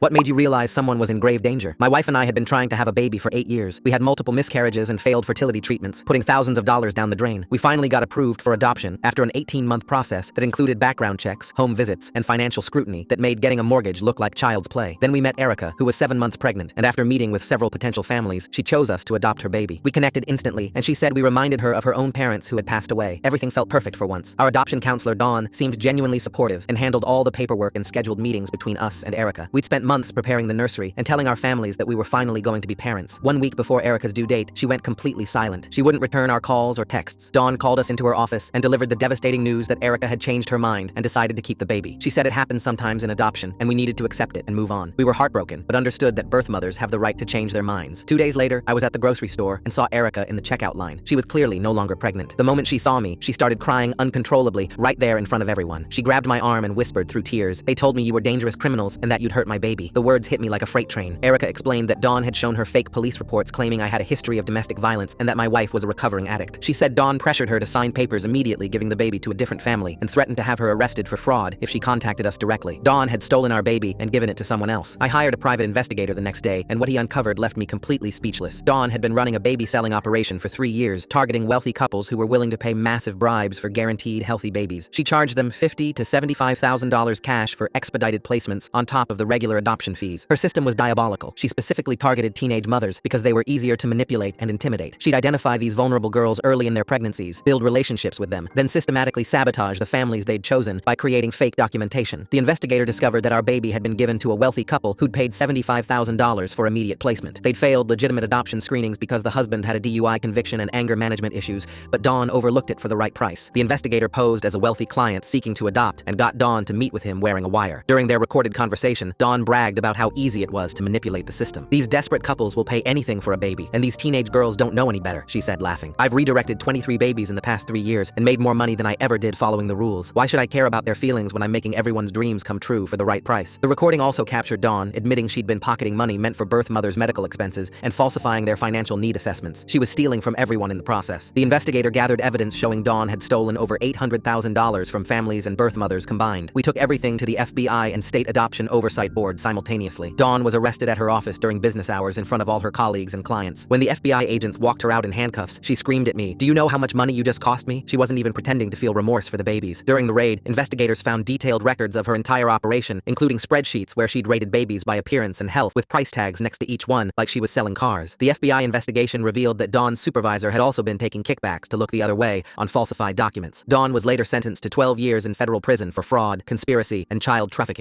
What made you realize someone was in grave danger? My wife and I had been trying to have a baby for 8 years. We had multiple miscarriages and failed fertility treatments, putting thousands of dollars down the drain. We finally got approved for adoption after an 18-month process that included background checks, home visits, and financial scrutiny that made getting a mortgage look like child's play. Then we met Erica, who was 7 months pregnant, and after meeting with several potential families, she chose us to adopt her baby. We connected instantly, and she said we reminded her of her own parents who had passed away. Everything felt perfect for once. Our adoption counselor, Dawn, seemed genuinely supportive and handled all the paperwork and scheduled meetings between us and Erica. We'd spent months preparing the nursery and telling our families that we were finally going to be parents. 1 week before Erica's due date, she went completely silent. She wouldn't return our calls or texts. Dawn called us into her office and delivered the devastating news that Erica had changed her mind and decided to keep the baby. She said it happens sometimes in adoption, and we needed to accept it and move on. We were heartbroken, but understood that birth mothers have the right to change their minds. 2 days later, I was at the grocery store and saw Erica in the checkout line. She was clearly no longer pregnant. The moment she saw me, she started crying uncontrollably right there in front of everyone. She grabbed my arm and whispered through tears, "They told me you were dangerous criminals and that you'd hurt my baby." The words hit me like a freight train. Erica explained that Dawn had shown her fake police reports claiming I had a history of domestic violence and that my wife was a recovering addict. She said Dawn pressured her to sign papers immediately giving the baby to a different family and threatened to have her arrested for fraud if she contacted us directly. Dawn had stolen our baby and given it to someone else. I hired a private investigator the next day, and what he uncovered left me completely speechless. Dawn had been running a baby selling operation for 3 years, targeting wealthy couples who were willing to pay massive bribes for guaranteed healthy babies. She charged them $50,000 to $75,000 cash for expedited placements on top of the regular adoption fees. Her system was diabolical. She specifically targeted teenage mothers because they were easier to manipulate and intimidate. She'd identify these vulnerable girls early in their pregnancies, build relationships with them, then systematically sabotage the families they'd chosen by creating fake documentation. The investigator discovered that our baby had been given to a wealthy couple who'd paid $75,000 for immediate placement. They'd failed legitimate adoption screenings because the husband had a DUI conviction and anger management issues, but Dawn overlooked it for the right price. The investigator posed as a wealthy client seeking to adopt and got Dawn to meet with him wearing a wire. During their recorded conversation, Dawn bragged about how easy it was to manipulate the system. "These desperate couples will pay anything for a baby, and these teenage girls don't know any better," she said, laughing. "I've redirected 23 babies in the past 3 years and made more money than I ever did following the rules. Why should I care about their feelings when I'm making everyone's dreams come true for the right price?" The recording also captured Dawn admitting she'd been pocketing money meant for birth mothers' medical expenses and falsifying their financial need assessments. She was stealing from everyone in the process. The investigator gathered evidence showing Dawn had stolen over $800,000 from families and birth mothers combined. We took everything to the FBI and state adoption oversight board simultaneously. Dawn was arrested at her office during business hours in front of all her colleagues and clients. When the FBI agents walked her out in handcuffs, she screamed at me, "Do you know how much money you just cost me?" She wasn't even pretending to feel remorse for the babies. During the raid, investigators found detailed records of her entire operation, including spreadsheets where she'd rated babies by appearance and health with price tags next to each one, like she was selling cars. The FBI investigation revealed that Dawn's supervisor had also been taking kickbacks to look the other way on falsified documents. Dawn was later sentenced to 12 years in federal prison for fraud, conspiracy, and child trafficking.